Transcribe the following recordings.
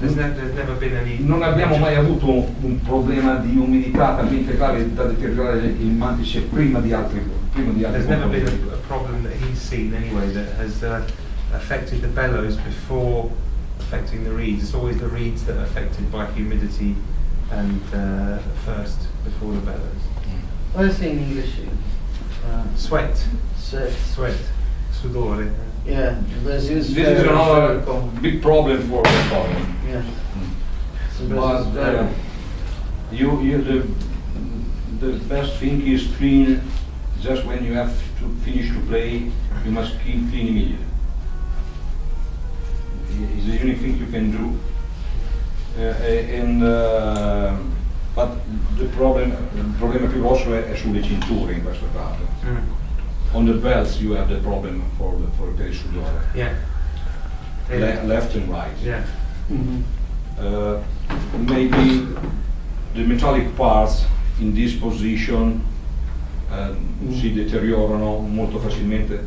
There's never been any. Non abbiamo mai avuto un problema di umidità talmente grave da deteriorare il mantice prima di altri There's never been a problem that he's seen anyway that has affected the bellows before affecting the reeds. It's always the reeds that are affected by humidity and first before the bellows. What is it in English? Sweat. Sweat. Sudore. Yeah, this is another big problem for the accordion. Yeah. But the best thing is clean. Just when you have to finish to play, you must keep clean immediately. It's the only thing you can do. But il problema più grosso è sulle cinture in questo caso. On the belts you have the problem for the sudore. Yeah. Left and right. Yeah. Maybe the metallic parts in this position si deteriorano molto facilmente,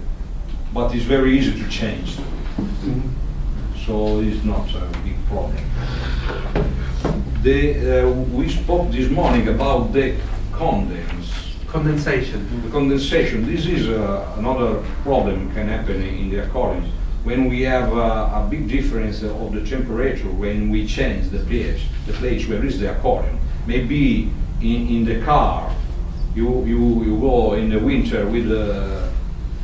but it's very easy to change. So it's not a big problem. We spoke this morning about the condensation. The condensation. This is another problem can happen in the accordions when we have a big difference of the temperature when we change the place where is the accordion. Maybe in the car you go in the winter with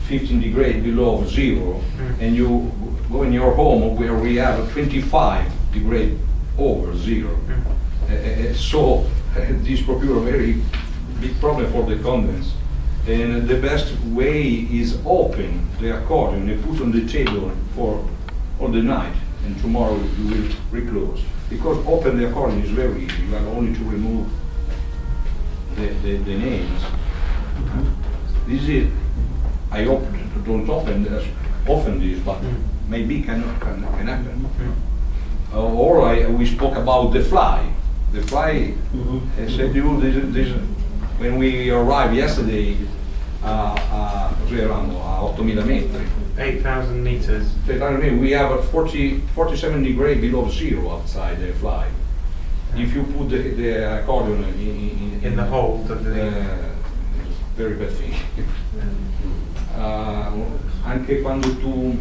15 degrees below zero, and you go in your home where we have 25 degrees over zero. So this procure a very big problem for the condense. And the best way is open the accordion and put on the table for all the night, and tomorrow you will reclose. Because open the accordion is very easy. You have only to remove the nails. This is, I hope don't open this, but maybe can happen. Or we spoke about the fly. The fly, I said to you, this, when we arrived yesterday, cos'erano, a 8.000 metri. 8,000 meters. We have 47 degrees below zero outside the fly. If you put the accordion in the hole, very bad thing. Anche quando tu,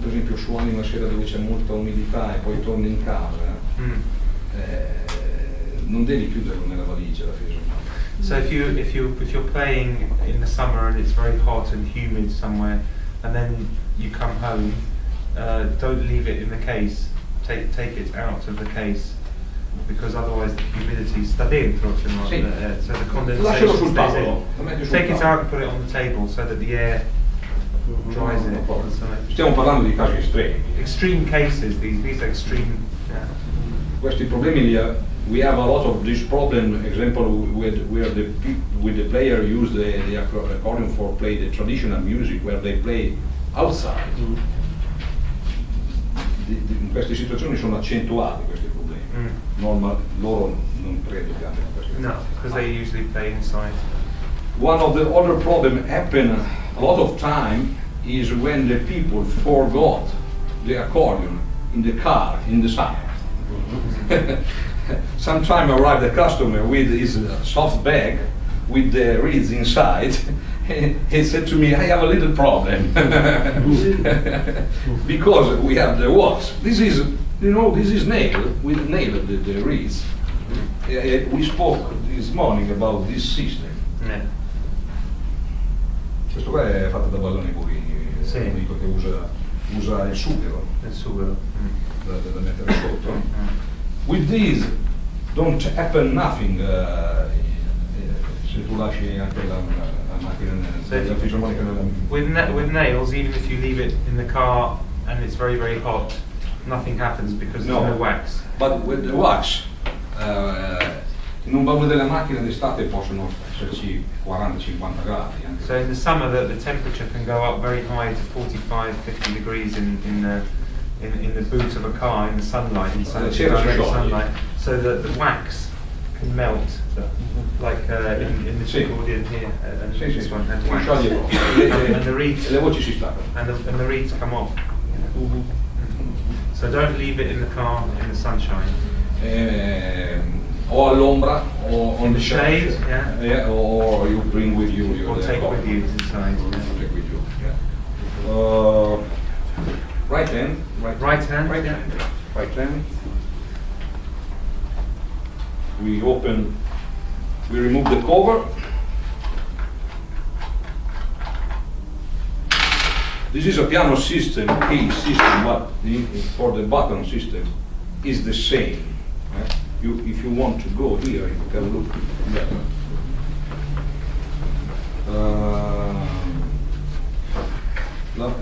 per esempio, suoni una sera dove c'è molta umidità e poi torni in casa, non devi chiuderlo nella valigia la fisarmonica. So if you're playing in the summer and it's very hot and humid somewhere, and then you come home, don't leave it in the case. Take it out of the case, because otherwise the humidity sta dentro, so the condensation stays in. Take it out and put it on the table so that the air dries it. Stiamo parlando di casi estremi. Extreme cases. These are extreme. Yeah. Questi problemi we have a lot of this problem. Example where the player use the accordion for play the traditional music where they play outside. In queste situazioni sono accentuati questi problemi. Loro non credo che abbiano questi problemi. No, because they usually play inside. One of the other problems happen a lot of time is when the people forgot the accordion in the car in the summer. Sometime arrived a customer with his soft bag with the reeds inside. He said to me, I have a little problem because we have the wax. This is, this is nail, with nail the reeds. We spoke this morning about this system. Yeah. Questo qua è fatto da Ballone Burini, sì. Dico che usa il sughero. Il sughero. Da mettere sotto. With these don't happen nothing se tu lasci anche la macchina la fisarmonica nella. With nails, even if you leave it in the car and it's very very hot, nothing happens because there's no wax. But with the wax, in un baule della macchina d'estate possono esserci 40-50 gradi. So in the summer the temperature can go up very high to 45-50 degrees in the boot of a car in the sunlight, in direct sunlight, so that the wax can melt, like in this accordion here, and this one has wax, and the reeds, and the reeds come off. So don't leave it in the car in the sunshine. Or all'ombra, or on In the the shade, shelf. yeah. Or you bring with you your Or take with you inside. Yeah. Take with you. Right hand. Right hand, Right yeah. hand. Right hand. We open. We remove the cover. This is a piano system, key system, but for the button system is the same. If you want to go here, you can look better.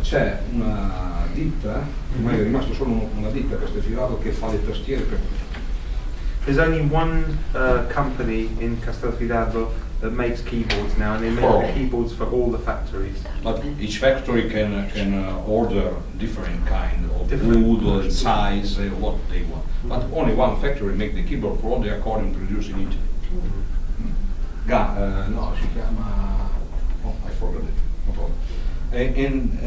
C'è una ditta, ormai è rimasto solo una ditta a Castelfidardo che fa le tastiere per There's only one company in Castelfidardo that makes keyboards now, and they make Oh. the keyboards for all the factories. But each factory can order different kind of Different wood or wood. size, what they want. But only one factory make the keyboard for all the accordion produced in Italy. No, si chiama. Oh, I forgot it. No problem. And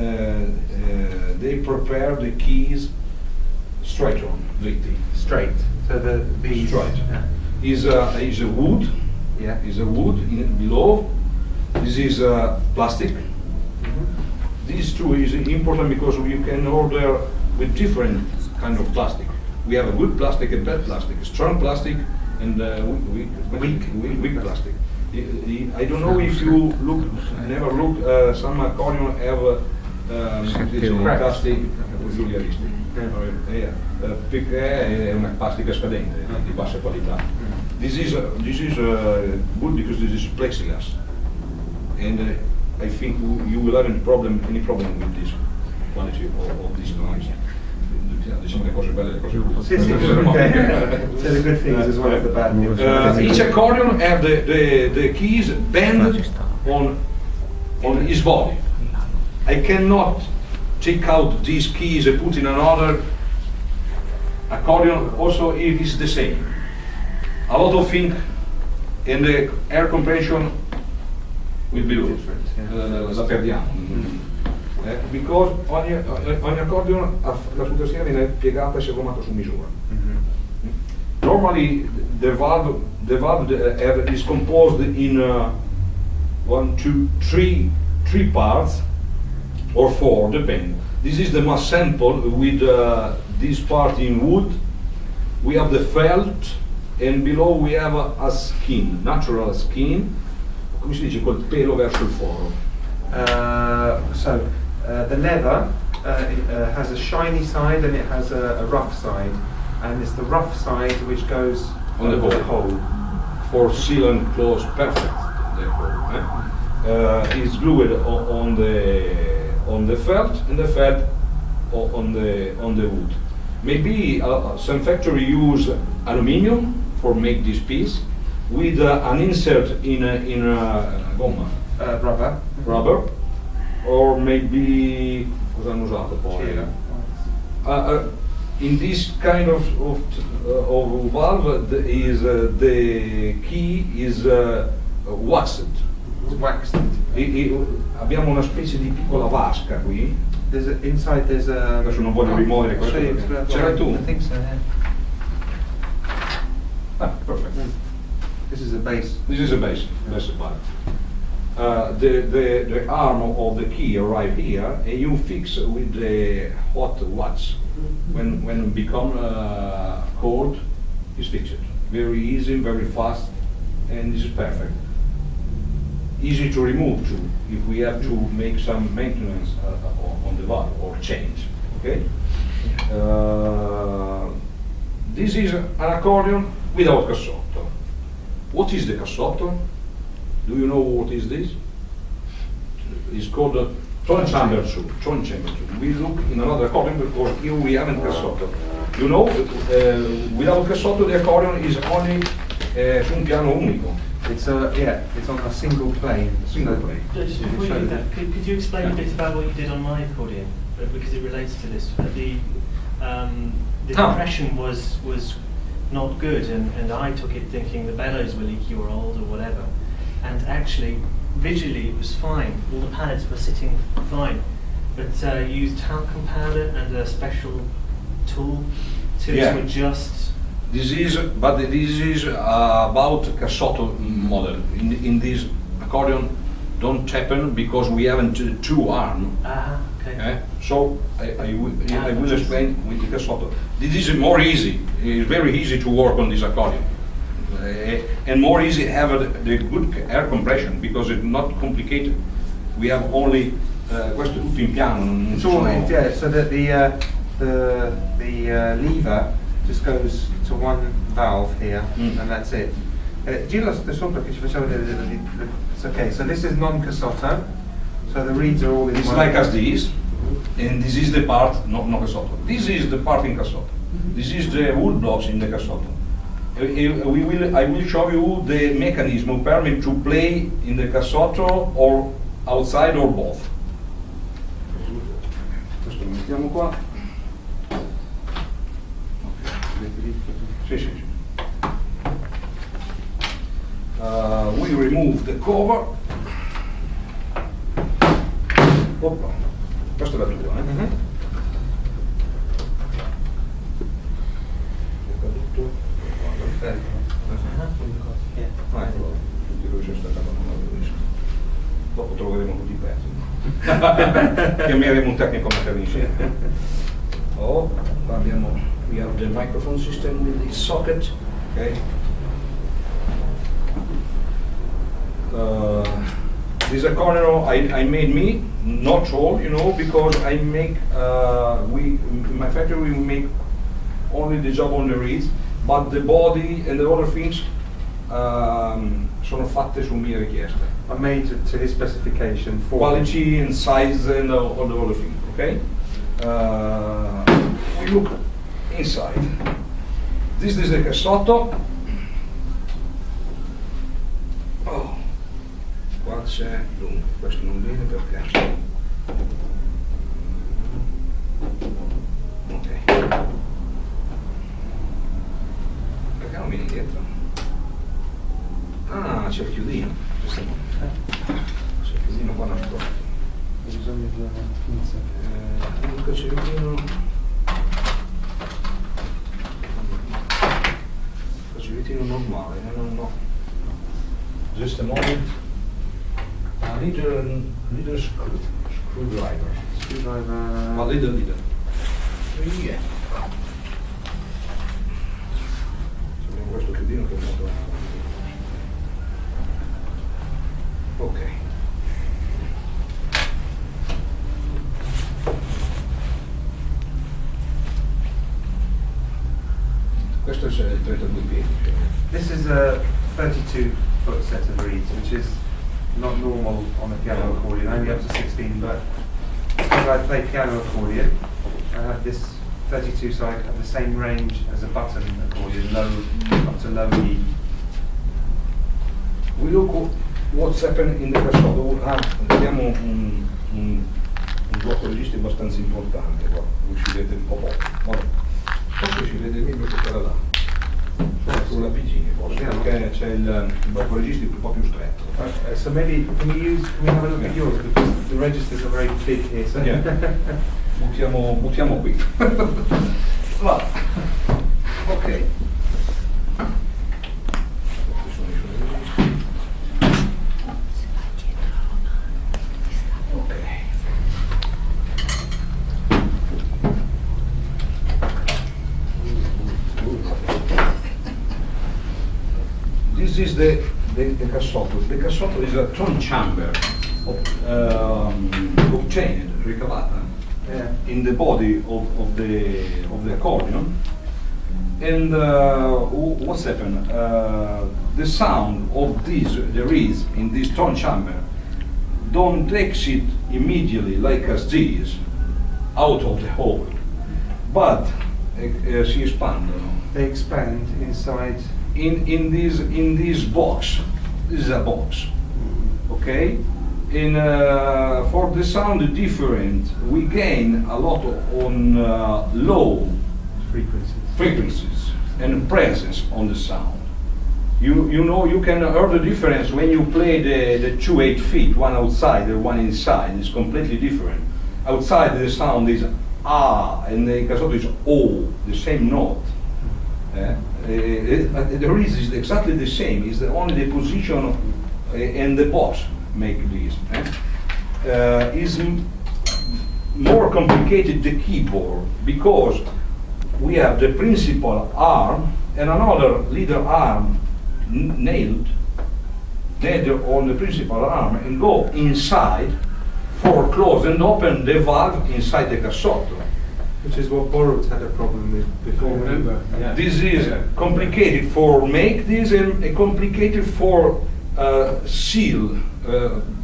they prepare the keys straight on, dritti. Straight. So the Straight. Yeah. Is a wood. Yeah. Is a wood below. This is plastic. These two is important because you can order with different kind of plastic. We have a good plastic and bad plastic, strong plastic and weak plastic. I don't know if you never look. Some accordion have plastic giuliaristi. Perché è una plastica scadente di bassa qualità. This is good because this is plexiglass, and I think you will have any problem with this quality of this noise. Diciamo le cose belle e le cose brutte. Sì, okay. So the good things as well as the bad news. Each accordion have the keys bend on his body. I cannot take out these keys and put in another accordion also if it's the same. A lot of things in the air compression will be different. La perdiamo. Because ogni accordion la sua tastiera viene piegata e segomata su misura. Normally the valve is composed in 1, 2, 3 parts or 4, depend. This is the mass sample with this part in wood. We have the felt, and below we have a skin, natural skin. Come si dice, col pelo verso il foro. The leather has a shiny side and it has a rough side, and it's the rough side which goes On the over hole. For seal and close perfect. The hole. It's glued on the felt, and the felt on the wood. Maybe some factory use aluminium for make this piece with an insert in gomma, rubber, or maybe cosa hanno usato poi? In this kind of valve, the key is waxed. It's waxed. Abbiamo una specie di piccola vasca qui. Inside there's a. Adesso non voglio rimuovere I'll show you. questo. Ce l'hai tu? I think so. Yeah. Perfect. This is a bass. This is a bass. That's the part. The arm of the key arrive here, and you fix with the hot wax. When it become cold, you fix it. Very easy, very fast, and this is perfect. Easy to remove too, if we have to make some maintenance on the valve or change. Okay. This is an accordion without cassotto. What is the cassotto? Do you know what is this? It's called a tone chamber two. We look in another accordion because here we haven't cassotto. You know, without cassotto the accordion is only su un piano unico. It's it's on a single plane. Single plane. Just before you do that, could you explain a bit about what you did on my accordion, because it relates to this. The compression was not good, and I took it thinking the bellows were leaky or old or whatever, and actually visually it was fine. All the pallets were sitting fine, but you used talcum powder and a special tool to Yeah. adjust? This is about cassotto model. In this accordion, don't happen because we haven't two arms. Okay. So I will explain with the cassotto. This is more easy. It's very easy to work on this accordion, and more easy to have the good air compression because it's not complicated. We have only questo è tutto in piano. Non It's all sono- yeah, so that the lever just goes to one valve here, and that's it. Giro da sopra che ci facciamo vedere okay, so this is non-cassotto, so the reeds are all in It's one. like as this, and this is the part, no cassotto. This is the part in cassotto. This is the wood blocks in the cassotto. I will show you the mechanism who permit to play in the cassotto or outside or both. Questo lo mettiamo qua. Sì, sì, sì. We remove the cover. Oppa. Questa è la tua, Mhm. È caduto. Yeah. Ah, ecco, tutti dove c'è stata la mano. Dopo troveremo tutti i pezzi. Chiameremo un tecnico a metterli insieme. Oh, qua abbiamo, we have the microphone system with the socket. Okay. This accordion I made me, not all, you know, because I make, in my factory we make only the job on the reeds, but the body and the other things sono fatte su mia richiesta. I made to his specification for Quality and size and all the other things, okay? We look inside. This is the cassotto. Oh, qua c'è, dunque, questo non viene perché. Ok. Perché non vieni dietro? Ah, c'è il chiudino. C'è il chiudino qua nascosto. bisogno di una pinza. Dunque c'è il chiudino. Facilitino normale, no. Just a moment. A little screwdriver. Screwdriver. A little. Yeah. Abbiamo questo chiudino che è molto. Ok. Questo è il 32 piedi. This is a 32-foot set of reeds, which is not normal on a piano accordion, only up to 16, but because I play piano accordion, I have this 32, so I have the same range as a button accordion, low, up to low E. We look what's happened in the cassotto. Vediamo un blocco registi abbastanza importante qua, voi ci vedete un po' poco. Vabbè. Forse ci vede meglio che quella là. Sulla piccina forse, perché c'è il blocco registi un po' più stretto. So maybe, can we have a look at yours, because the registers are very big here, so... Yeah. Buttiamo qui. Va. Ok. This is the cassotto. The cassotto is a tone chamber obtained, ricavata, in the body of the accordion. And what's happened? The sound of the reeds in this tone chamber don't exit immediately like as this out of the hole, but si espandono. They expand inside. In this box. This is a box, okay? And for the sound different, we gain a lot on low frequencies and presence on the sound. You know, you can hear the difference when you play the 2 8 feet, one outside and one inside. It's completely different. Outside the sound is A and the cassotto is O, the same note. The reason is exactly the same. It's only the position and the box make this. Is more complicated the keyboard because we have the principal arm and another little arm nailed on the principal arm and go inside for close and open the valve inside the cassotto. Which is what Borut had a problem with before. This is complicated for make this and complicated for seal,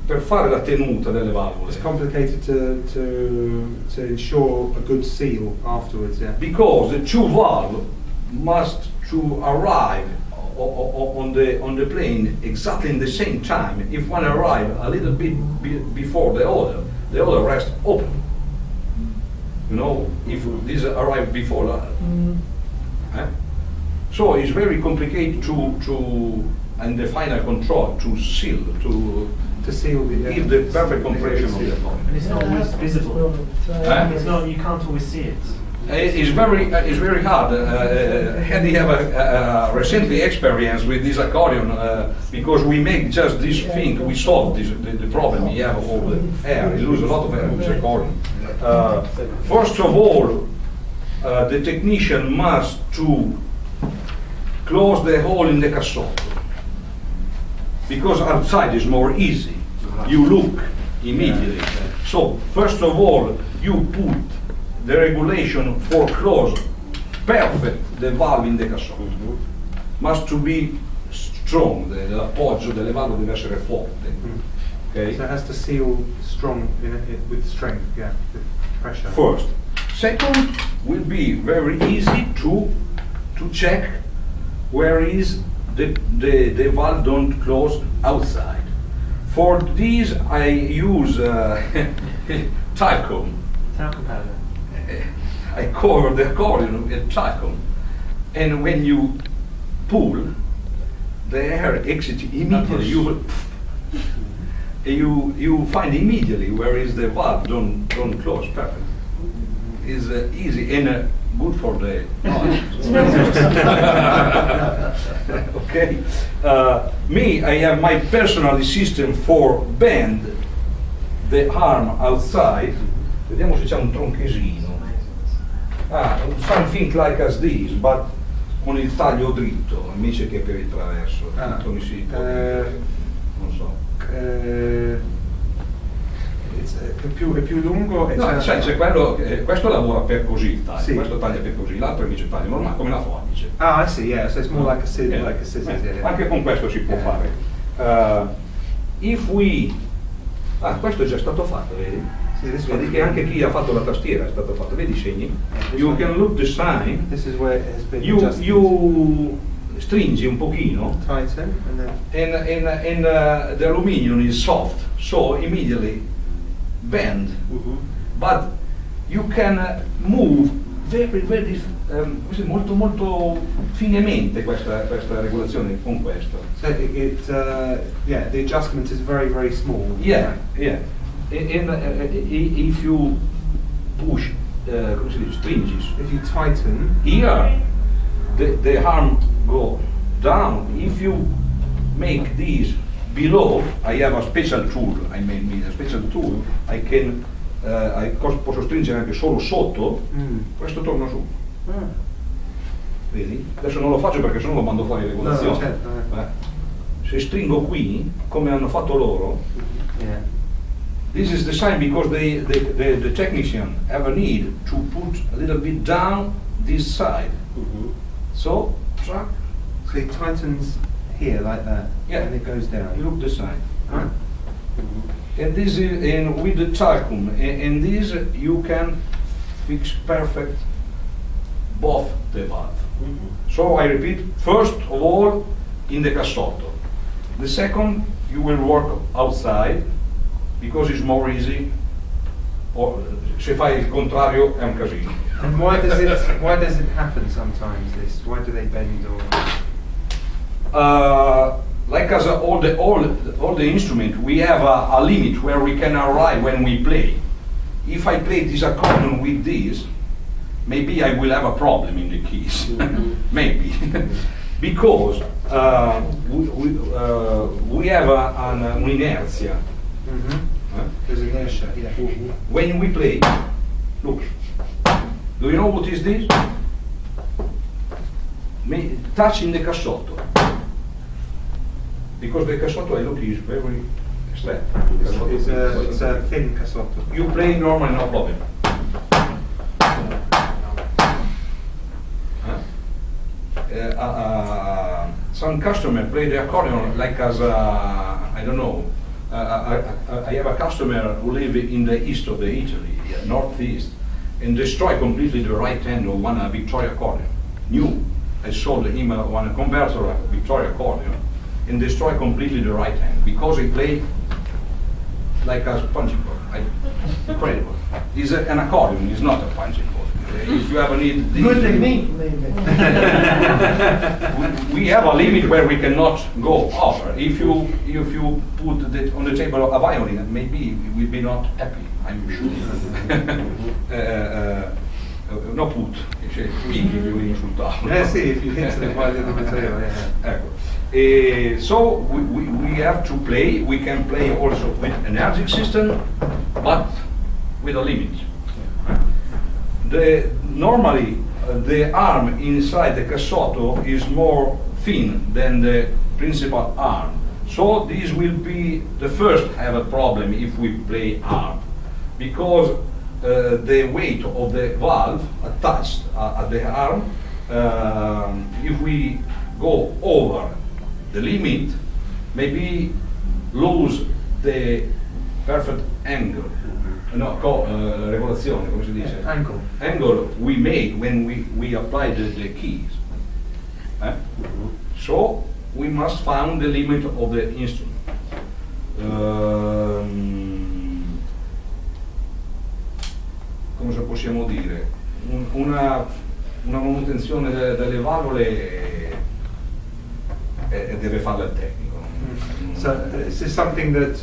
per fare la tenuta delle valvole. It's complicated to ensure a good seal afterwards, yeah. Because the two valves must to arrive on the plane exactly in the same time. If one arrive a little bit before the other rests open. You know, if this arrive before, so it's very complicated to and the final control to seal to seal the give the perfect compression of the body. And it's not always visible. It's not. You can't always see it. It's very hard. Eddie have a recently experience with this accordion because we make just this thing. We solve the problem. We have all the air. We lose a lot of air with this accordion. First of all, the technician must to close the hole in the cassotto because outside is more easy. You look immediately. So first of all, you put the regulation for close perfect the valve in the cassotto. Must to be strong, l'appoggio delle valve deve essere forte. Okay? So it has to seal strong with strength, yeah, with pressure. First. Second will be very easy to check where is the valve don't close outside. For this I use talcum. Talcum powder. I cover the accordion with talcum, and when you pull, the air exits immediately. You find immediately where is the valve don't close. Perfect. Is easy and good for the noise. Okay. Me, I have my personal system for bend the arm outside. Vediamo se c'è un tronchesino. Something like as this, but con il taglio dritto invece che per il traverso. Come si può dire? Non so. È più lungo. No, c'è quello, questo lavora per così il taglio, sì. Questo taglia per così, l'altro invece taglia normale come la forbice. Ah, I see, yeah, so it's more like a scissors, yeah. Anche con questo si può fare. If we... questo è già stato fatto, vedi? Vedi che anche chi ha fatto la tastiera è stato fatto, vedi i segni? You can look the sign. This is where it has been You stringi un pochino. tighten And the aluminium is soft, so immediately bend. But you can move very molto finemente questa regolazione con questo. So yeah, the adjustment is very small. Yeah. And if you push, come si dice, stringes. If you tighten, Here, the arm go down. If you make this below, I have a special tool. I made a special tool. I can, posso stringere anche solo sotto. Questo torna su. Vedi? Adesso non lo faccio perché sennò lo mando fuori in regolazione. No, certo. Se stringo qui, come hanno fatto loro, yeah. this is the sign because the technician have a need to put a little bit down this side. So, track. So it tightens here like that, Yeah. and it goes down. You look the sign. And this is with the talcum. And this you can fix perfect both the valve. So I repeat, first of all in the cassotto. The second you will work outside because it's more easy. Or se fai il contrario è un casino. And why does it happen sometimes? Why do they bend or? Like as all the instrument, we have a limit where we can arrive when we play. if I play this accordion with this, maybe I will have a problem in the keys. Maybe. Because we have an inertia. There's inertia, yeah. When we play, look, do you know what is this? Touching the cassotto. Because the cassotto, I look, is very flat. It's a thin cassotto. You play normally, no problem. Some customer play the accordion like as I don't know. I have a customer who live in the east of the Italy, northeast, and destroy completely the right hand of one Victoria accordion. New, I sold him one converter Victoria accordion, and destroy completely the right hand because he play like a punching board. Incredible. It's an accordion. It's not a punching board. If you ever need Good technique, maybe. we have a limit where we cannot go over. If you put on the table a violin, maybe we will be not happy. I'm sure. No put, picchi che voglio insultarlo. Sì, if you hit the violin on the table, yeah. Ecco. So we have to play. We can play also with energetic system, but with a limit. Normally the arm inside the cassotto is more thin than the principal arm. So this will be the first have a problem if we play arm, because the weight of the valve attached at the arm, if we go over the limit, maybe lose the perfect angle. No, regolazione, come si dice? Angle we make when we apply the keys. So we must find the limit of the instrument. Come se possiamo dire? Una manutenzione delle valvole deve farla il tecnico. So this is something that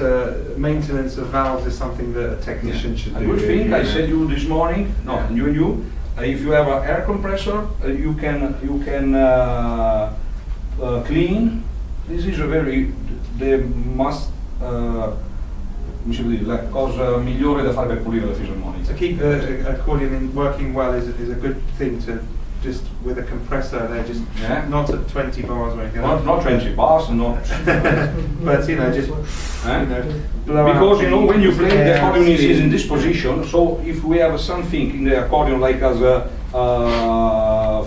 maintenance of valves is something that a technician should do. A good thing I said you this morning. No, you. If you have an air compressor, you can clean. This is a very la cosa migliore da fare per pulire la fisarmonica. To keep the accordion working well is a good thing to just with a compressor. They're just not at 20 bars or anything. Not 20 bars, not. But you know, just blow because out when you play, the accordion is in this steam. position. So if we have something in the accordion like as a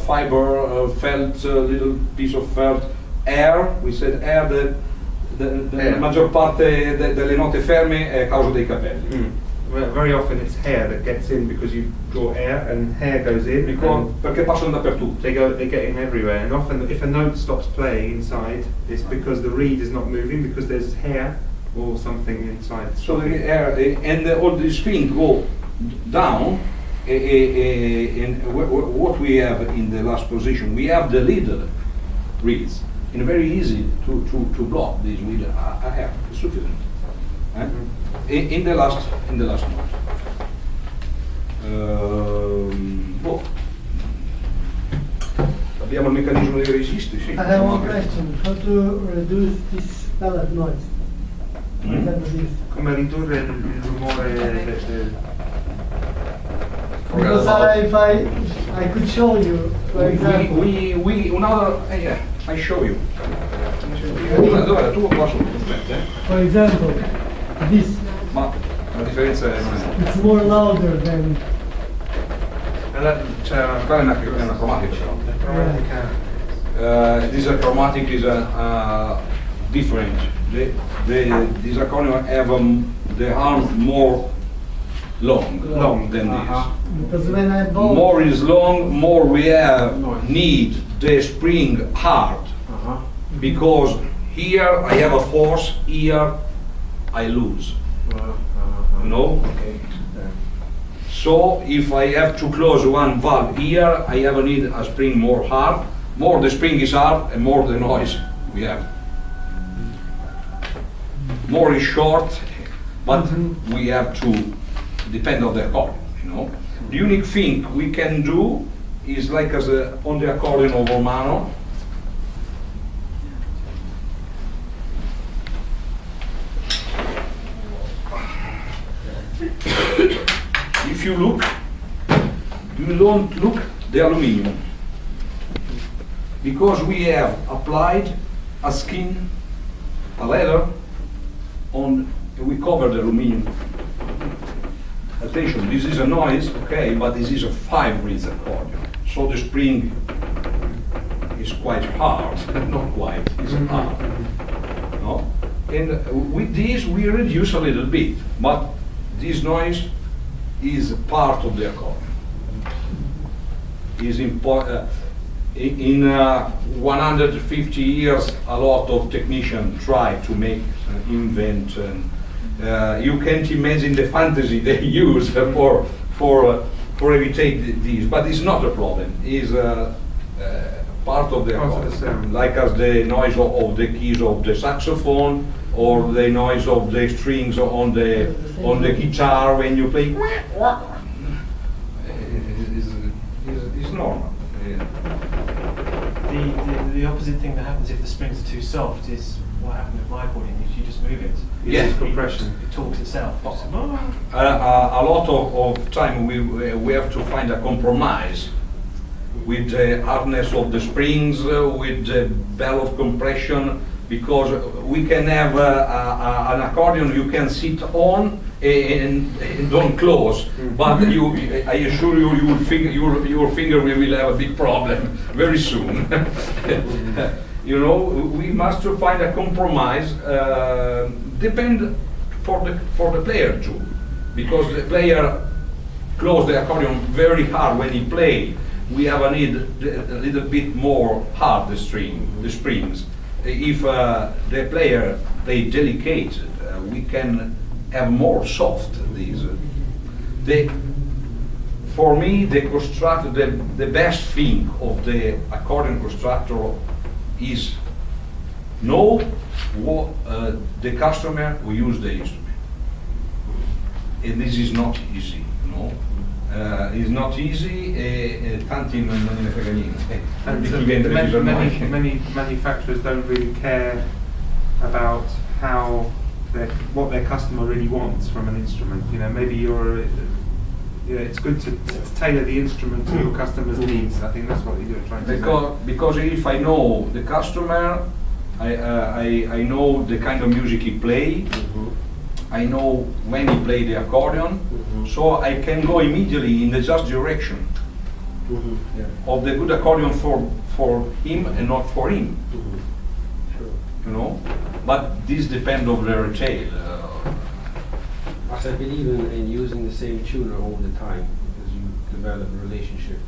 fiber, felt, little piece of felt, air. We said air. La maggior parte delle note ferme è a causa dei capelli. Well, very often it's hair that gets in because you draw air and hair goes in. Perché passano dappertutto. They get in everywhere, and often if a note stops playing inside, it's because the reed is not moving because there's hair or something inside. So the air and all these things go down. And what we have in the last position, we have the little reeds. And very easy to block this with air. It's sufficient. In the last note. Abbiamo il meccanismo dei resisti, sì. I have one question. How to reduce this pellet noise? Come ridurre il rumore Because if I could show you, for example. I show you. Dov'è la tua qua sotto? For example, this. Ma la differenza è It's more louder than. Qua è una chromatic. This chromatic is different. This accordion have the arm more long than this. Because when I bought. More is long, more we need the spring hard. Because here I have a force, here I lose. You know? Okay. So if I have to close one valve here, I have a need a spring more hard. More the spring is hard, and more the noise we have. More is short, but we have to depend on the accordion, you know. The unique thing we can do is like as on the accordion of Romano. If you look, you don't look the aluminium, because we have applied a skin, a leather, on, we cover the aluminium. Attention, this is a noise, okay, but this is a 5-reed accordion, so the spring is quite hard, not quite, it's hard. No? And with this we reduce a little bit, but this noise is part of the accordion. Is in 150 years, a lot of technicians try to make, invent, and you can't imagine the fantasy they use for evitate this, but it's not a problem. It's part of the accordion, like as the noise of the keys of the saxophone, or the noise of the strings on the guitar when you play. It's normal. Yeah. The opposite thing that happens if the springs are too soft is what happened with my accordion. If you just move it, Yes. Compression. it talks itself. A lot of time we have to find a compromise with the hardness of the springs, with the bell of compression, because we can have an accordion you can sit on and don't close, but I assure you, your finger will have a big problem very soon. You know, we must find a compromise. Depend for the player too, because the player close the accordion very hard when he play. We have a need a little bit more hard the springs. If the player play delicate, we can have more soft these. For me, the best thing of the accordion constructor is know what the customer will use the instrument, and this is not easy, no. It's not easy, tanti non ne frega niente. And Di chi vende le fisarmoniche. many manufacturers don't really care about what their customer really wants from an instrument. You know, maybe it's good to tailor the instrument to your customer's needs. I think that's what you're trying to say. Because if I know the customer, I know the kind of music he play. I know when he play the accordion, so I can go immediately in the just direction of the good accordion for him and not for him. You know, but this depends on the retail. I believe in using the same tuner all the time, because you develop a relationship.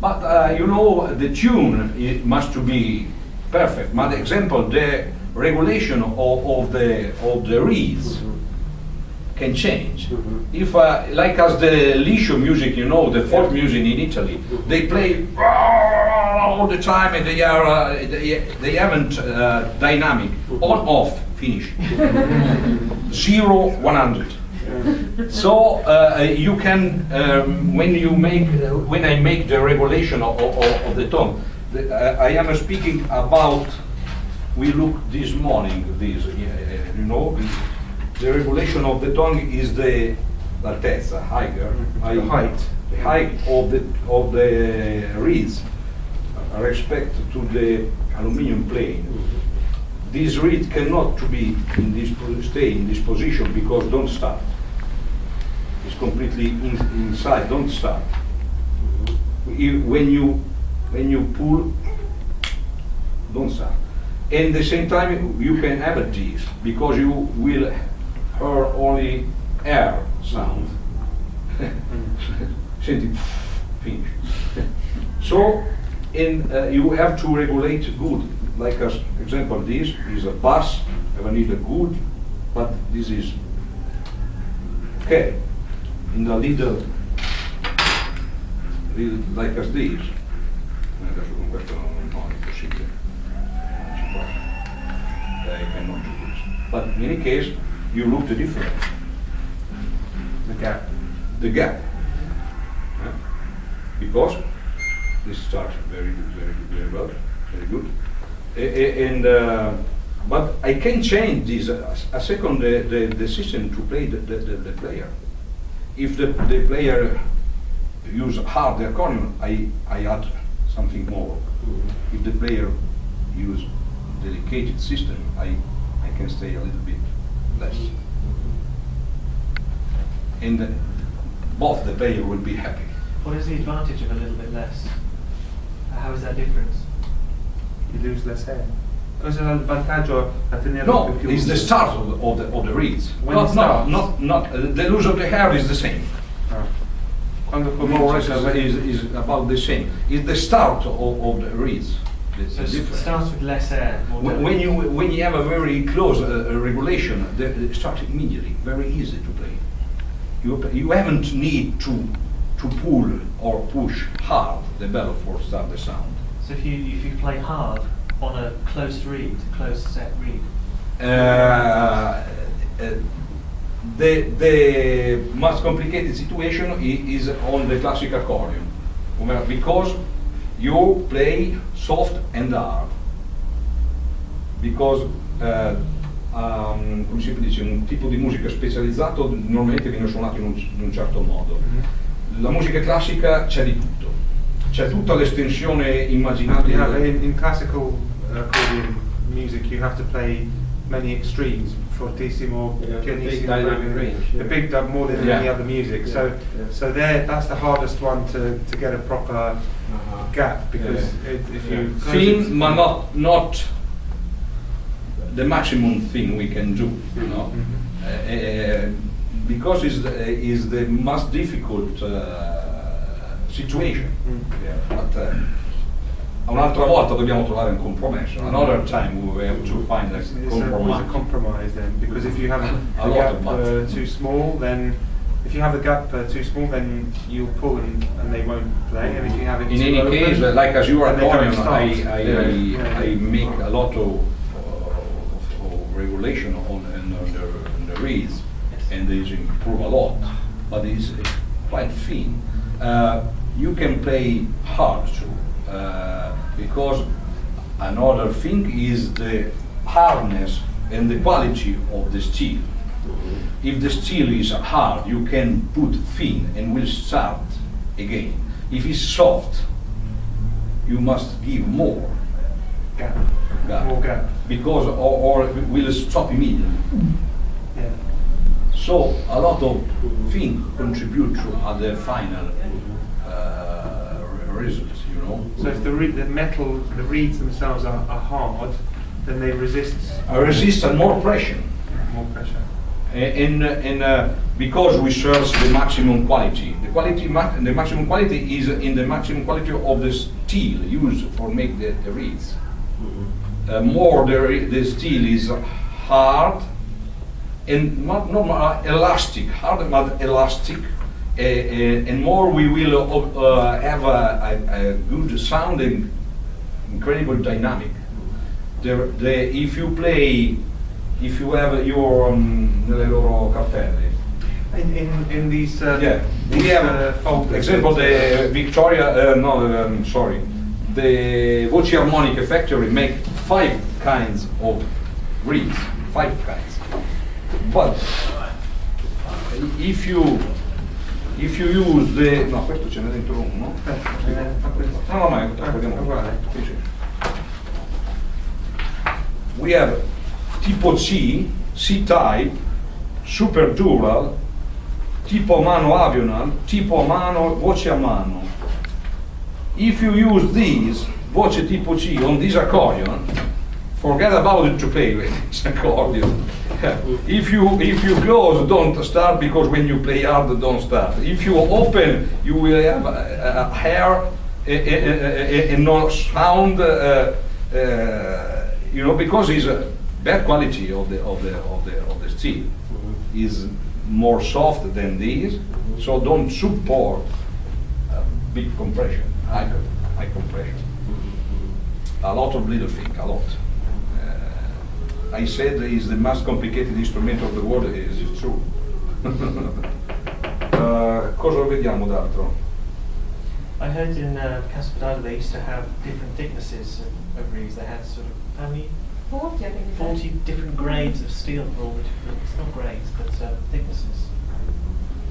But you know, the tune it must to be perfect. But example, the regulation of the reeds can change. If like as the liscio music, you know, the folk music in Italy, they play all the time, and they haven't dynamic on off finish 0 100. So you can when I make the regulation of the tone, I am speaking about. We looked this morning. This you know. The regulation of the tongue is the l'altezza, the height of the reeds, respect to the aluminium plane. This reed cannot to be stay in this position because don't start. It's completely inside. Don't start. When you pull, don't start. And at the same time, you can have this because you will hear only air sound. Finish. So, you have to regulate good. Like as example, this is a bass. I need a good, but this is okay. In the little like as this. Adesso con questo non è possibile. I cannot do this. But in any case, you look the difference. The gap. the gap. Because this starts very well, very good. But I can change this a second the system to play the player. If the player use hard the accordion, I add something more. If the player use delicate system, I can stay a little bit less. And both the player will be happy. What is the advantage of a little bit less? How is that different? You lose less hair. Cos'è l'vantaggio a tenere No, più it's the start of the reeds. When Not, it starts. not the lose of the hair is the same. Ah. Quando More or less comincia is about the same. It's the start of the reeds. So It's it different. starts with less air. More When you have a very close regulation, they start immediately, very easy to play. You haven't need to pull or push hard the bell for start the sound. So if you play hard on a close reed, close set reed, The most complicated situation is on the classic accordion, because you play soft and hard. Because come si dice, un tipo di musica specializzato normalmente viene suonato in un certo modo. La musica classica c'è di tutto, c'è tutta l'estensione immaginabile. in classical accordion music, you have to play many extremes, fortissimo, Yeah, pianissimo, big dynamic range, the yeah. big more than Yeah. any other music. Yeah, So, yeah. so that's the hardest one to get a proper gap, because if you close Thin, it- but not the maximum thing we can do, you know. Because is the most difficult situation. But un'altra volta dobbiamo trovare un compromesso. Another time we have to find a It's a compromise. compromise then, because if you have A the lot gap of buts. too small, then if you have the gap too small, then you'll pull and they won't play. And if you have it In too any open, case, like as you are then they don't accordion, start. I make a lot of regulation on the reeds, and these improve a lot. But it's quite thin. You can play hard too, because another thing is the hardness and the quality of the steel. If the steel is hard, you can put thin and will start again. If it's soft, you must give more Gap. gap, More gap. because or it will stop immediately. Yeah. So a lot of things contribute to the final results, you know. So if the reeds themselves are hard, then they resist Resist and more pressure. more pressure. And because we search the maximum quality, the maximum quality is in the maximum quality of the steel used for make the reeds. More the steel is hard and not elastic, hard but elastic, and more we will have a good sounding, incredible dynamic. If you have your nelle loro cartelle. In these Yeah, we these, have, folders, example, the Victoria, sorry, the Voci Harmonica factory make 5 kinds of reeds, 5 kinds. But if you use the, no, questo ce n'è dentro uno. No, ma vediamo. Sì, sì. We have tipo C, C-type, super dural, tipo mano avional, tipo mano, voce a mano. If you use these, voce tipo C, on this accordion, forget about it to play with this accordion. If you close, don't start, because when you play hard, don't start. If you open, you will have a hair and no sound, you know, because it's a bad quality of the steel. Is more soft than these, so don't support big compression, high compression. A lot of little things, a lot. I said is the most complicated instrument of the world. Is it true? cosa vediamo d'altro? I heard in Caspodano they used to have different thicknesses of reeds. They had sort of, how many? 40, I think. 40 different grades of steel for all the different, it's not grades, but thicknesses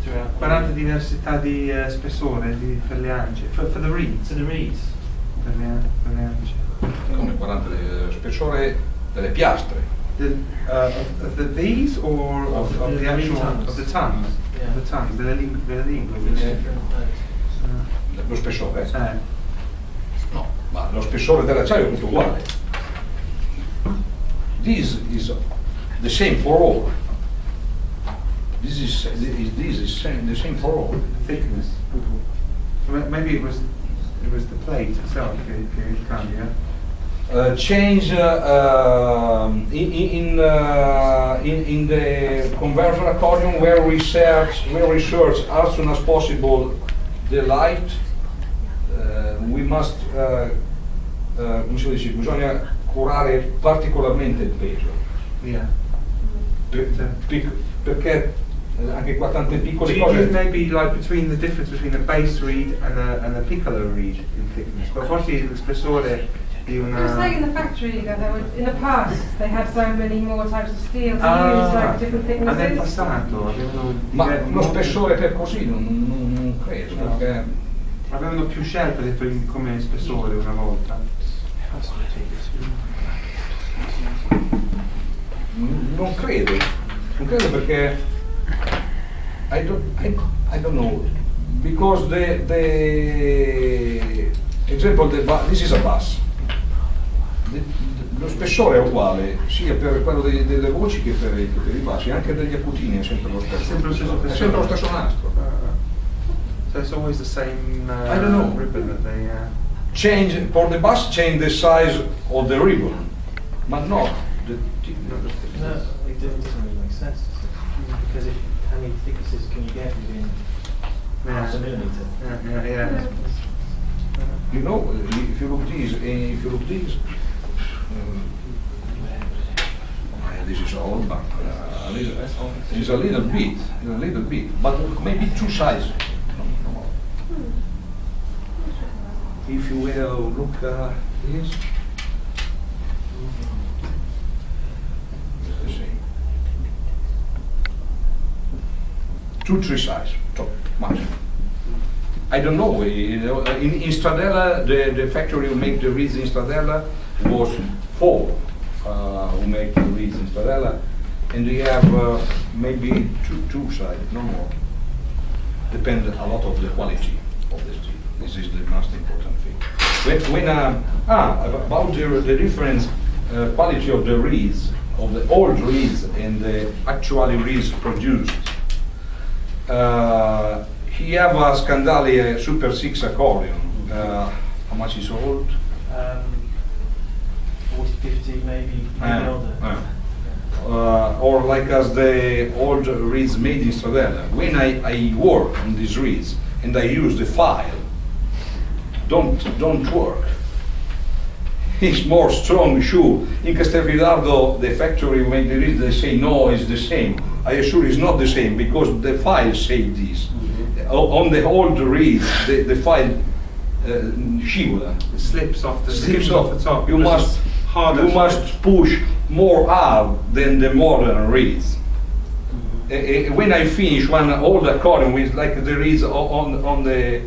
throughout. 40 diversità di spessore per le ance, for the reeds. For the reeds. Per le ance. Come 40 spessore delle piastre. Of these or of the actual tongues. of the tongues? Yeah. The tongues, delle lingue. Each Yeah. different grades. Lo spessore? No, ma lo spessore dell'acciaio è tutto uguale. This is the same for all. This is the same for all. Thickness. Maybe it was the plate itself. Change in the conversion accordion where research as soon as possible the light. We must come si dice, bisogna curare particolarmente il peso. Yeah. Perché anche qua tante piccole Do you cose. use maybe like between the difference between a bass reed and a piccolo reed in thickness? But forse il spessore di I was saying in the factory that there were, in the past they had so many more types of steel to use, like different and then thicknesses. passato avevano Ma lo spessore per così non credo, No. perché avevano più scelte come spessore una volta. non credo perché I don't know, because the example this is a bass. Lo spessore è uguale sia per quello delle voci che per i bassi, anche degli acutini è sempre lo stesso. È sempre lo stesso nastro. So it's always the same I don't know. ribbon that they Change for the bass, change the size of the ribbon, but not the No, it doesn't really make sense, does it? Because how many thicknesses can you get within half a millimeter? yeah. You know, if you look these, this is old, but it's a little bit, but maybe two sizes. If you will look this, it's the same. 2-3 size, top, maximum. I don't know. In Stradella, the factory who make the reeds in Stradella was 4 who make the reeds in Stradella, and they have maybe two sides, no more. Depend a lot of the quality of the steel. This is the most important thing. About the different quality of the reeds, of the old reeds and the actual reeds produced. He have a Scandali Super 6 accordion. How much is old? 40, 50, maybe older. Or like as the old reeds made in Stradella. When I work on these reeds and I use the file, don't work. It's more strong shoe. In Castelfidardo, the factory who make the reeds, they say no, it's the same. I assure it's not the same because the file say this. On the old reeds, the file scivola. It slips off the top. You must push more hard than the modern reeds. When I finish one old accordion with like the reeds on the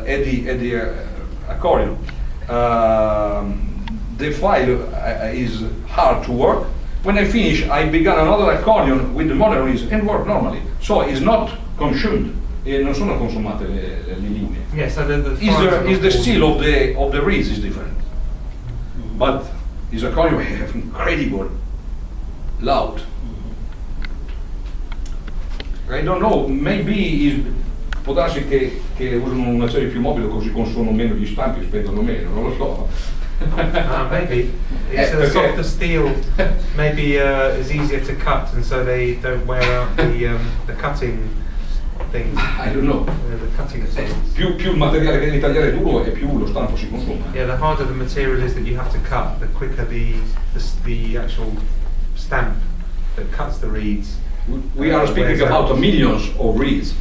Eddie accordion, the file is hard to work. When I finish, I begin another accordion with the modern reeds and work normally. So it's not consumed. Non sono consumate le linee. Yes, so Is the steel of the reeds is different, but is accordion have incredible loud. I don't know, maybe può darsi che usano una serie più mobile così consumano meno gli stampi, spendono meno, non lo so. Maybe it's a softer steel. Maybe it's easier to cut, and so they don't wear out the cutting things. I don't know. The cutting tools. Più il materiale che devi tagliare duro e più lo stampo si consuma. Yeah, the harder the material is that you have to cut, the quicker the actual stamp that cuts the reeds We are speaking about millions of reeds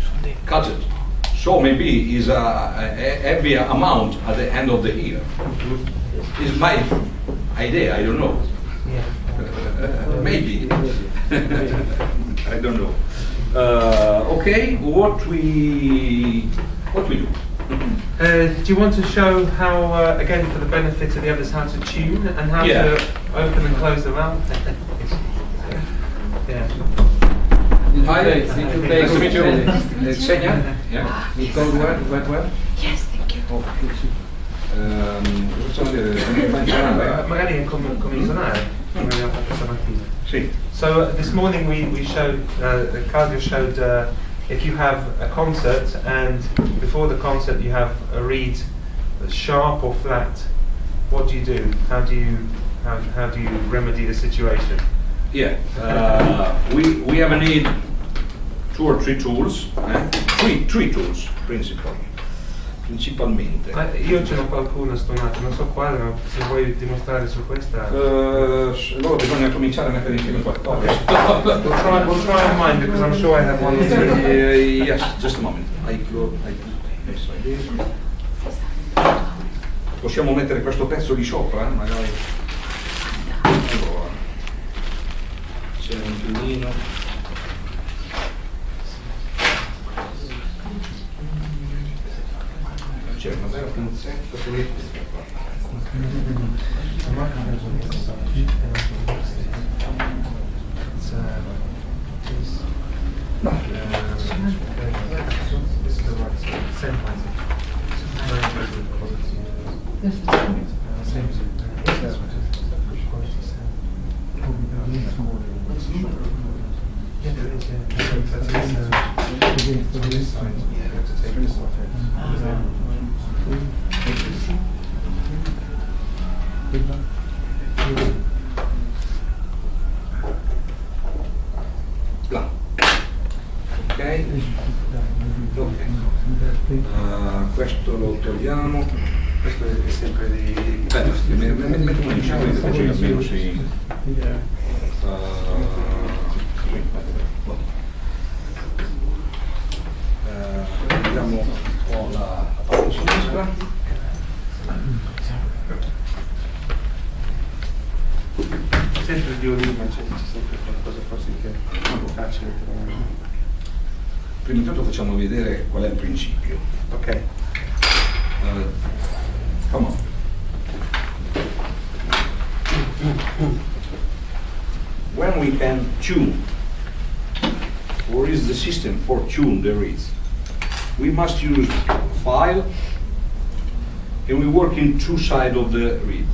cut it. So maybe is a heavier amount at the end of the year. Is my idea, I don't know. Maybe. I don't know. Okay, what we do? Do you want to show how, again, for the benefit of the others, how to tune and how Yeah. to open and close the valve? Yeah. Hi, Did you play nice to meet you. Stradella? Segna? Yeah. You told well? Yes, thank you. Oh, cosa facciamo vedere? Come fai a suonare? Magari come suonare, come abbiamo fatto stamattina. Sì. So this morning we showed, Claudio showed if you have a concert and before the concert you have a reed that's sharp or flat, what do you do? How do you remedy the situation? Yeah. We have a need 2 or 3 tools. Three tools principalmente. Io ce n'ho qualcuno stonato, non so quale, ma se vuoi dimostrare su questa. Allora bisogna cominciare a mettere insieme qualcosa. We'll try on mine because I'm sure I have one or two. Yes, just a moment. Messo lì. Possiamo mettere questo pezzo di sopra, magari. Allora, c'è un piumino. C'è una bella pinzetta che là. Ok. Questo lo togliamo. Questo è sempre di... Mettiamo insieme così almeno si... Vediamo un po' la parte sinistra. Sempre il violino, c'è sempre qualcosa forse che è un po' facile trovare. Prima di tutto facciamo vedere qual è il principio. Ok. Come on. When we can tune, or is the system for tune the reeds, we must use file, and we work in 2 sides of the reed.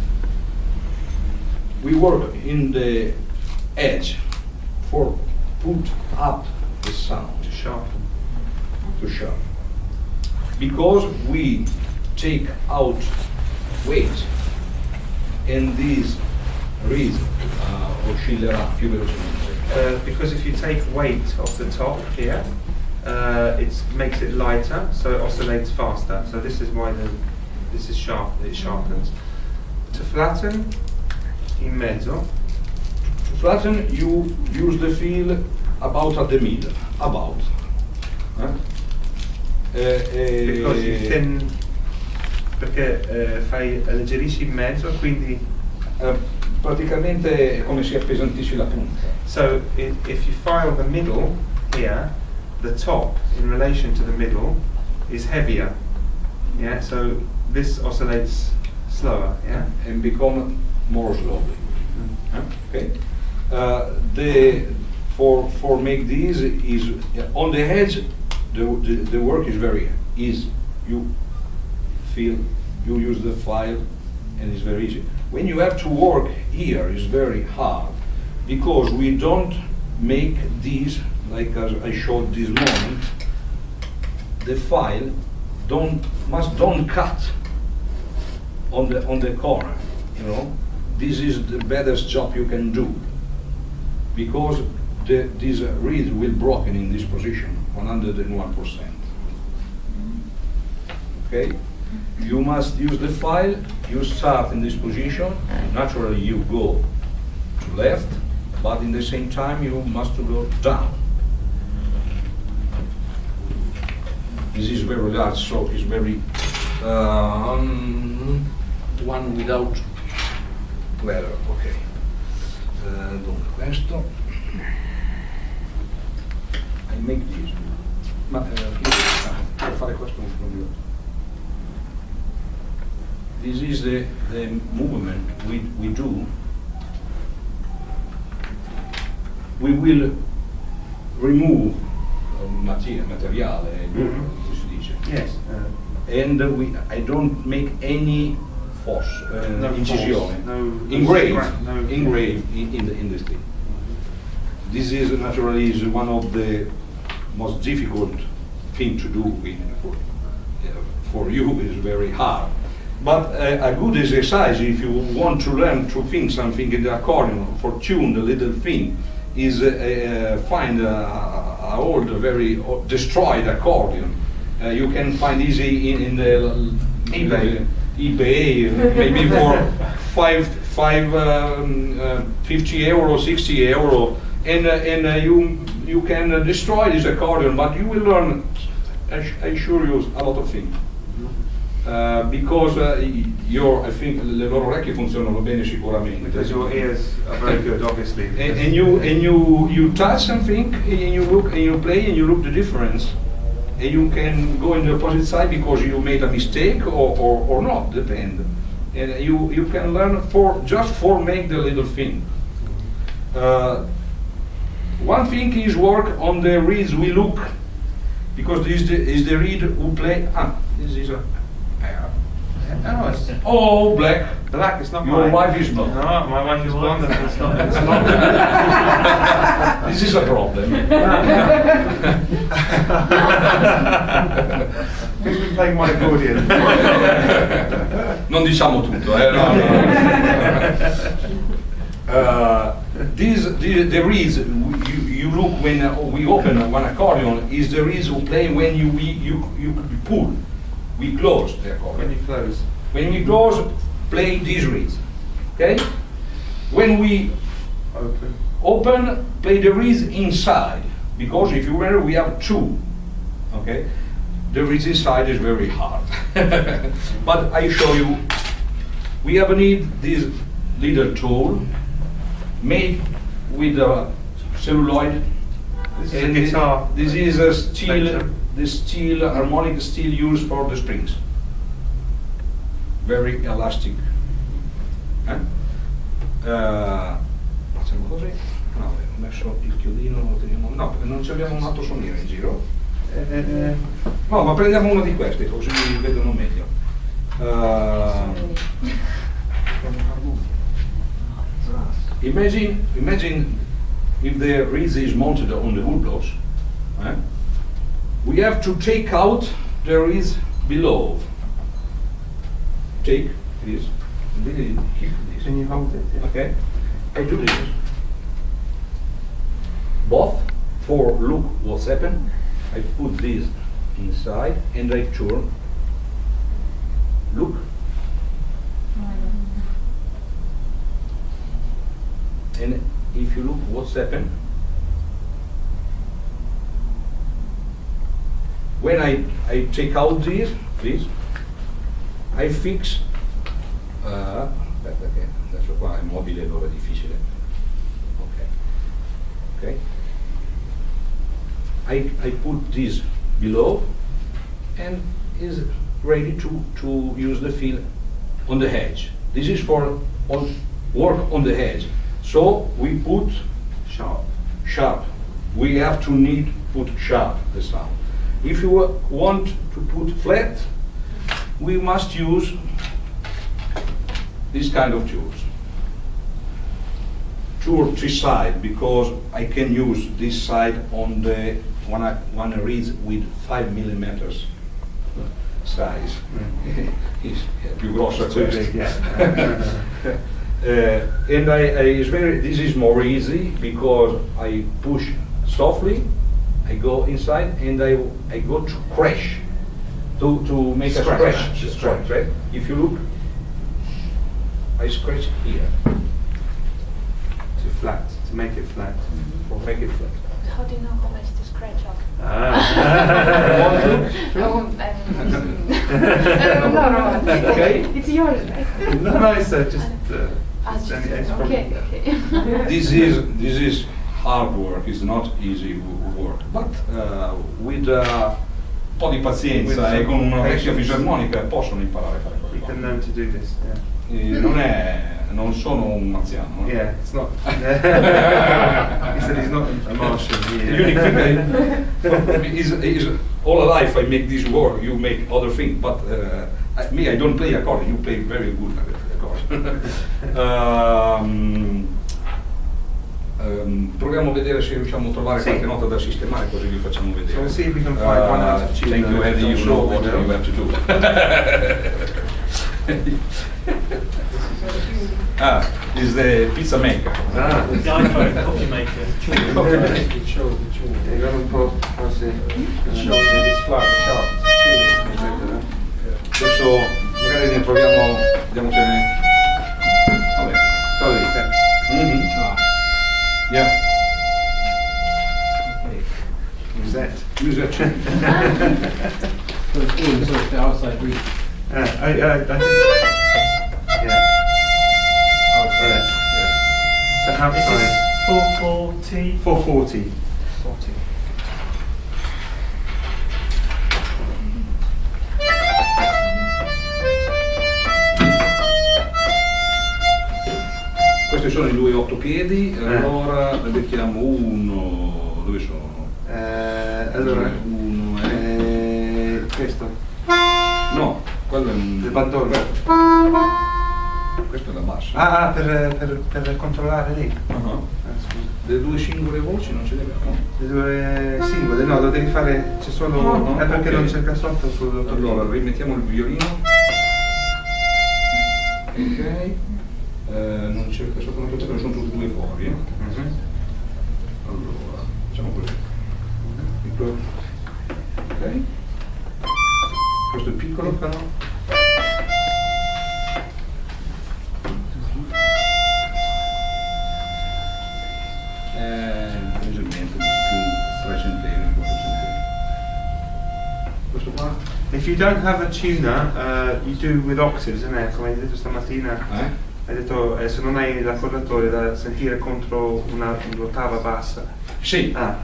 We work in the edge for put up the sound, to sharpen. Because we take out weight, and this reed oscillerà più velocemente. Because if you take weight off the top here, it makes it lighter, so it oscillates faster. So this is why this is sharp. It sharpens. To flatten, in mezzo. To flatten, you use the feel about at the middle. About. Because you thin, perché alleggerisci in mezzo, quindi. Praticamente è come se appesantisci la punta. So if you file the middle here, the top in relation to the middle is heavier. Yeah. So this oscillates slower. Yeah. And become more slowly. Okay. For make these is on the edge. The work is very easy. You feel, you use the file, and it's very easy. When you have to work here, it's very hard because we don't make these like as I showed this morning. The file don't cut on the corner. You know, this is the best job you can do because this reed will broken in this position 101%. Okay. You must use the file, you start in this position, naturally you go to left, but in the same time you must go down. This is very large, so it's very one without leather. Ok. Dunque questo. I make this. Ma per fare questo non problema. This is the movement we do. We will remove materiale, come si dice. Yes. And I don't make any force, No incisione, force, no engrave, scrap, no- engrave in the stick. This is naturally is one of the most difficult thing to do for you. Is very hard. But a good exercise, if you want to learn to think something in the accordion, for tune the little thing, is find a old, very destroyed accordion. You can find easy in the eBay, maybe for 50 euro, 60 euro, and you can destroy this accordion, but you will learn, I assure you, a lot of things. Because I think le loro orecchie funzionano bene sicuramente. Because your ears are very good, obviously. And you touch something and you look and you play and you look the difference, and you can go in the opposite side because you made a mistake or not, depend. And you can learn just for make the little thing. One thing is work on the reeds we look, because this is the reed who play. This is a. No, it's Oh, black. black. It's not Your mine. wife is blonde. No, my wife is blonde. And it's not. It's not. This is a problem. Who's been playing my accordion? Non diciamo tutto, no. The reeds you look when we open one accordion is the reeds we play when you pull. We close the accordion. When you close. When we close, play these reeds. Okay? When we open, play the reeds inside. Because if you remember, we have two. Okay? The reeds inside is very hard. But I show you. We have need this little tool made with a celluloid. This is a guitar. This is a steel. Spectrum. The steel, harmonic steel used for the strings. Very elastic. Facciamo così. No, ho messo il chiodino, lo teniamo. No, perché non ci abbiamo un altro suoniere in giro. No, ma prendiamo uno di questi così vedono meglio. Imagine if the reed is mounted on the woodblocks. We have to take out the reeds below. Take this. Really keep this. Can you hold it? Yeah. Okay. I do this. Both for look what's happened. I put this inside and I turn. Look. And if you look what's happened. When I take out this, I fix, aspetta che adesso qua è mobile, allora è difficile. Okay. I put this below and is ready to use the feel on the edge. This is for work on the edge. So we put sharp. We have to put sharp the sound. If you want to put flat, we must use this kind of tools. 2 or 3 sides, because I can use this side on the one reeds with 5 millimeters size. It's più grossa questa. And this is more easy because I push softly. I go inside and I go to crash, to make a scratch, right? If you look, I scratch here. To make it flat. Or make it flat. how do you know how much to scratch off? No, Okay. it's yours, right? No, it's just. Okay. This is hard work. It's not easy work, but with un po' di pazienza e con una vecchia fisarmonica possono imparare a fare You qualcosa. can learn to do this. Non sono un anziano. Yeah, it's not. He said he's not a Martian. The unique thing is all life I make this work, you make other things, but I don't play accordion, you play very good accordion. Proviamo a vedere se riusciamo a trovare qualche nota da sistemare, così vi facciamo vedere. So we'll see if we can find one out of tune. Thank you, Eddie, you know what you have to do. This is the pizza maker. The iPhone coffee maker. It shows the tuning. It shows that it's flat sharp. Adesso magari ne proviamo, vediamocene. Vabbè, togli. Yeah. Use that. So it's in, so it's the outside reach. I did. Yeah. Outside. So This outside. is 440. 440. 40. Questi sono i due 8 piedi, allora ne mettiamo uno, dove sono? Allora, Uno questo. no, quello è Il un... bandone. questo è la bassa. Ah, per controllare lì. Uh-huh. Scusa. Le due singole voci non ce le abbiamo? Le due singole, no, lo devi fare, c'è solo. No, è perché ok. non c'è il cassotto sul. Allora, rimettiamo il violino. Ok. Non c'è il cassotto, perché sono tutti due fuori. Allora, facciamo così. Piccolo. Ok. Questo è piccolo. Leggermente più 3 centesimi, 4 centesimi. Questo qua? If you don't have a tuner, you do with octaves, isn't it? Come hai detto stamattina. Hai detto se non hai l'accordatore da sentire contro un'ottava bassa. Sì. Ah.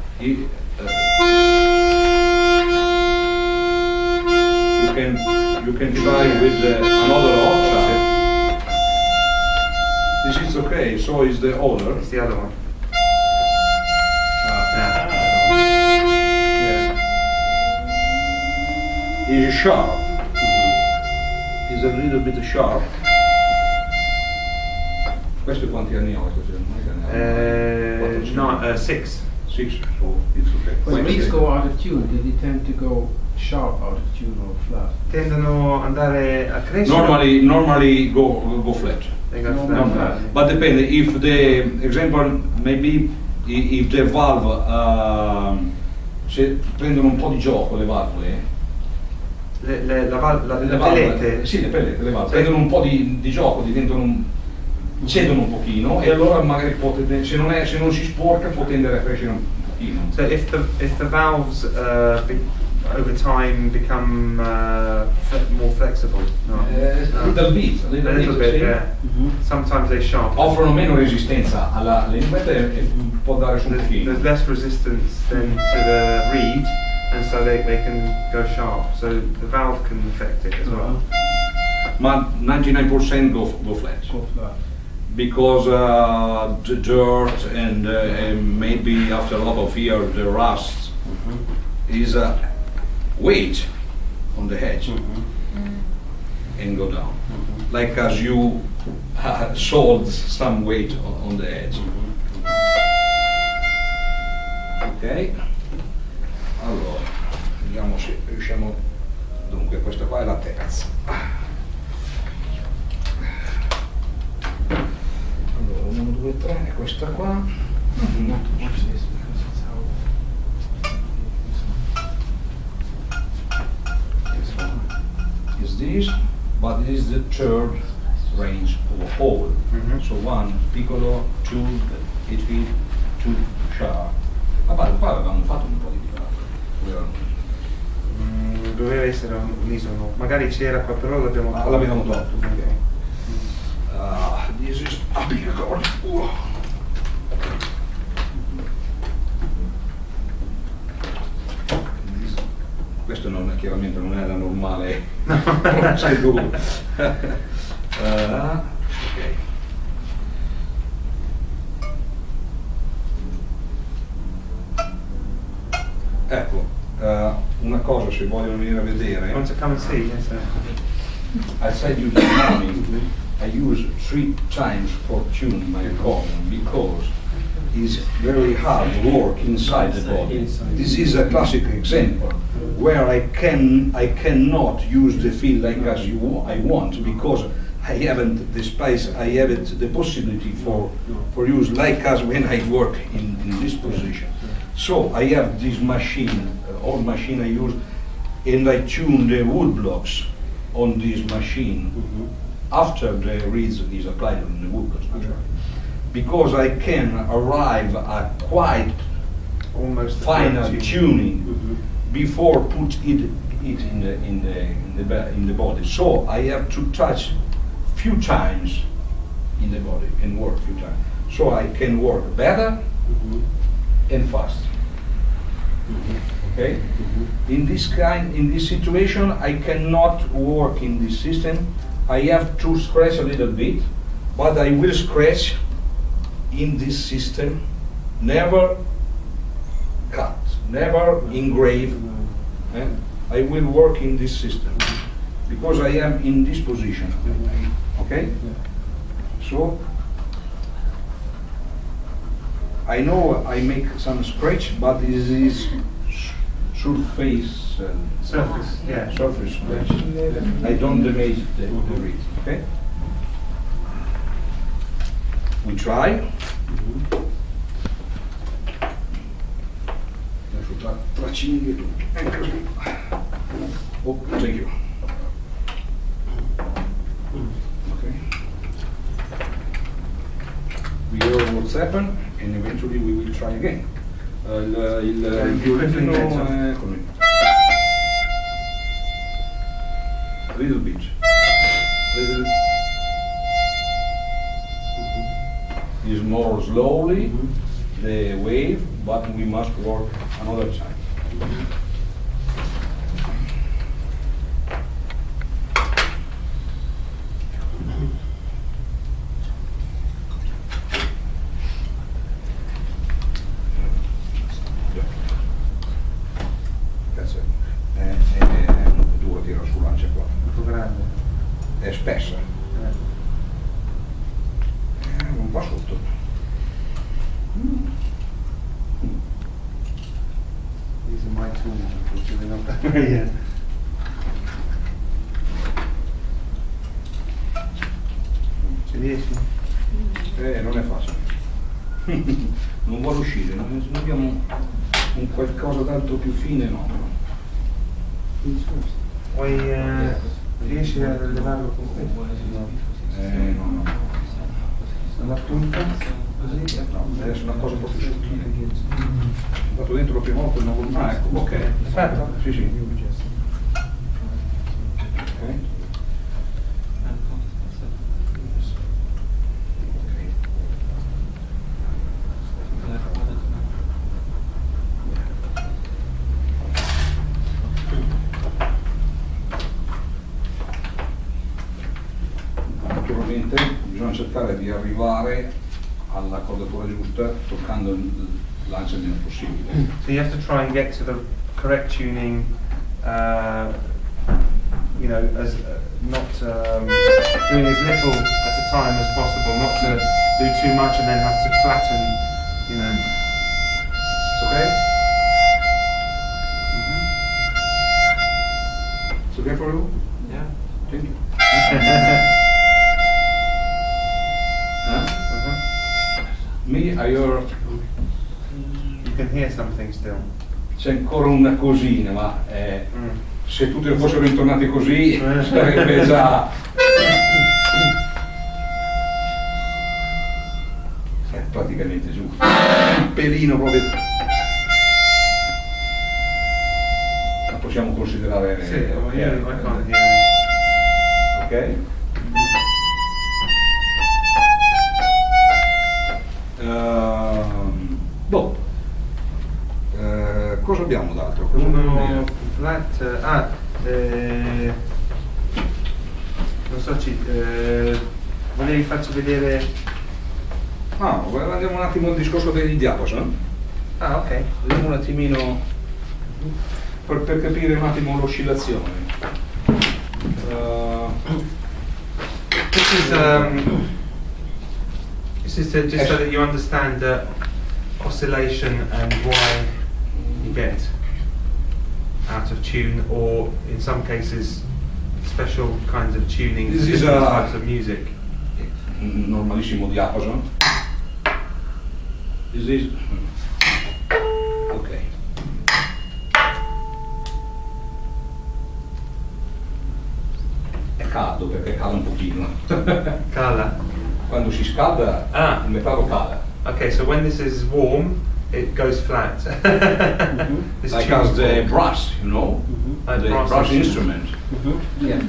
You can try with another octave. This is okay, so is the other. It's the other one. Is sharp. Is a little bit sharp. Questo quanti anni ho? No, 6. 6, so it's okay. When these go out of tune, do they tend to go sharp out of tune or flat? Tendono ad andare a crescere. Normally go flat. They go No, flat. no. But depende, if the example maybe if the valve se prendono un po' di gioco le valvole, Le le valve, pelette. sì, le pellette, le valve prendono un po' di gioco, cedono un pochino e allora magari se non si sporca può tendere a crescere un pochino. So if the valves over time become more flexible, no? Little bit, A little bit, sì. yeah. Sometimes they sharpen. Offrono meno resistenza alla linguetta e può dare su un pochino. There's less resistance than to the reed, and so they can go sharp. So the valve can affect it as well. Ma 99% go flat. Go flat. Because the dirt and maybe after a lot of year the rust is weight on the edge and go down. Like as you sold some weight on the edge. Ok, allora vediamo se riusciamo. Dunque questa qua è la terza. Allora 1, 2, 3 e questa qua. Is this, but this is the third range of all. So 1 piccolo, 2 8 feet, 2 sharp. Ma qua avevamo fatto un po' di vibrato. Doveva essere unisono, magari c'era qua, però l'abbiamo tolto. L'abbiamo tolto, ok. This is a big accordion. Questo chiaramente non è la normale procedura. Ok. Ecco, una cosa se vogliono venire a vedere. Want to come and see? Yes, sir. I said you this morning, I use 3 times for tuning my accordion because it's very hard work inside the body. This is a classic example where I cannot use the feel like as I want because I haven't the space, I haven't the possibility for use like as when I work in this position. So I have this machine, old machine I use, and I tune the wood blocks on this machine after the reeds is applied on the wood blocks. Because I can arrive at quite Almost final tuning. tuning before put it in the body. So I have to touch few times in the body and work few times. So I can work better and fast. Okay? In this situation, I cannot work in this system. I have to scratch a little bit, but I will scratch in this system, never cut, never engrave. I will work in this system because I am in this position. Okay? So I know I make some scratch, but this is surface scratch. I don't damage the reed. Okay? We try. Adesso tracinghi tutto. Così. Oh, thank you. Okay. We hear what's happened and eventually we will try again. Il violino è come. A little bit. Is more slowly the wave, but we must work another time. That's it. Non dura tira su lancia qua. Molto grande. È spessa. Un po' sotto. These are my tools, unfortunately, not that very Ci riesci? Non è facile. Non vuole uscire, non abbiamo un qualcosa tanto più fine, no. Vuoi, riesci a levarlo con questo? No. La punta? Così? No, deve essere una cosa proprio sottile. Ho fatto dentro la prima volta e non voglio. Ah, ecco, ok. Perfetto? Sì. Ok. Naturalmente bisogna cercare di arrivare alla cordatura giusta toccando lancia il meno possibile. So you have to try and get to the correct tuning, you know, as not doing as little at a time as possible, not to do too much and then have to flatten, you know. It's okay? It's okay for you? Yeah. Thank you. Me, I hear. You can hear something still. C'è ancora una cosina, ma se tutte fossero intonate così sarebbe già. È praticamente giusto. Un pelino proprio suonare. Sì, io I can't hear. Ok? Boh. Cosa abbiamo d'altro? Cosa dobbiamo Uno dire? flat. Non so, volevi farci vedere. Andiamo un attimo al discorso degli diapason. Ah, ok. Vediamo un attimino per capire un attimo l'oscillazione. This is just so that you understand the oscillation and why you get out of tune, or in some cases, special kinds of tuning This for is different a- types of music. Normalissimo diapason. This is ok. È caldo perché cala un pochino. Cala. Quando si scalda il metallo cala. Okay, so when this is warm, it goes flat. This Like tune as is the called- brass, you know, Like the brass brass instrument. instrument. Yeah.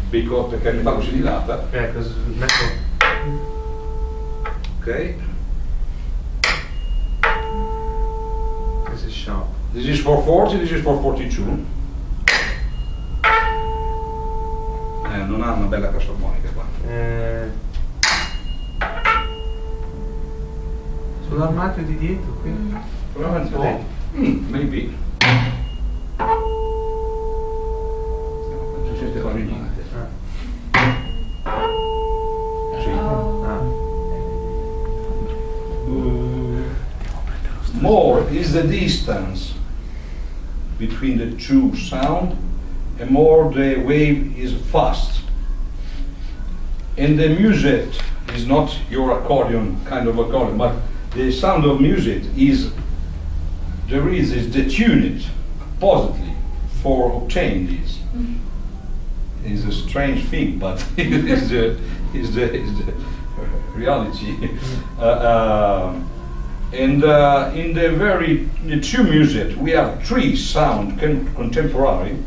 Perché il metallo si dilata. Yeah, because metal. Ok. This is sharp. This is for 40, this is for 42. Non ha una bella fisarmonica qua. Sull'armadio di dietro qui. Prova a vedere. Maybe. Si sente quasi niente. Sì. Ah. More is the distance between the two sound, and more the wave is fast. And the music is not your accordion kind of accordion, but the sound of music is the tuned positively for obtain this. It's a strange thing, but it is the reality. And in the two music we have three sound contemporary,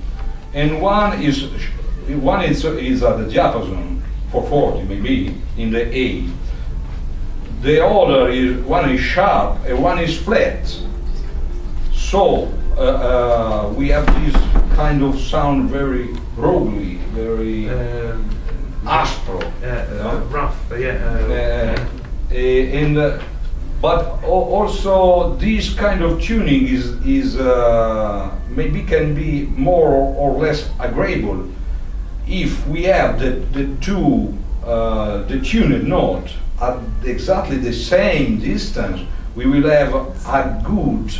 and one is at the diapason for 40 maybe in the A. The other is one is sharp and one is flat. So we have this kind of sound very rawly, very aspro, Rough, yeah. but also this kind of tuning is maybe can be more or less agreeable if we have the two the tuned note at exactly the same distance. We will have a good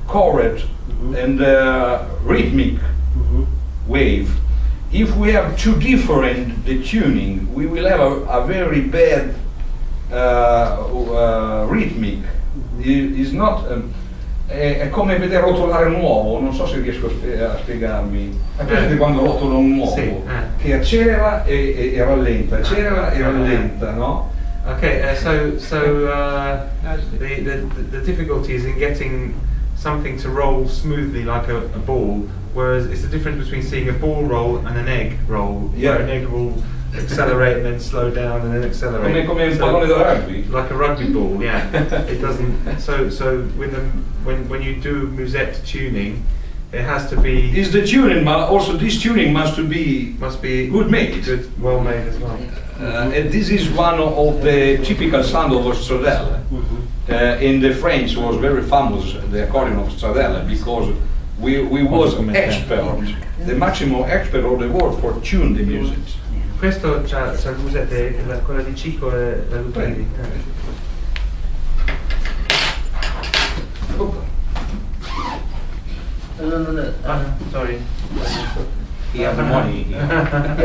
correct and rhythmic wave. If we have two different the tuning, we will have a very bad rhythmic. Is not è come vedere rotolare un uovo, non so se riesco a spiegarmi. Capite quando rotolo un uovo Sì, che accelera e rallenta, accelera e rallenta, no? Okay, the difficulty is in getting something to roll smoothly like a ball, whereas it's the difference between seeing a ball roll and an egg roll, where an egg will accelerate and then slow down and then accelerate. Come un pallone da rugby. Like a rugby ball, yeah. It doesn't. So with when you do musette tuning, it has to be. Is the tuning, but also this tuning must be good made. Good, well made as well. And this is one of the typical sound of Stradella. In the French was very famous the accordion of Stradella because we was expert, the maximum expert of the world for tune the music. Questo c'ha il musette, quella di Cico e la Lupini. No. Sorry. He has money.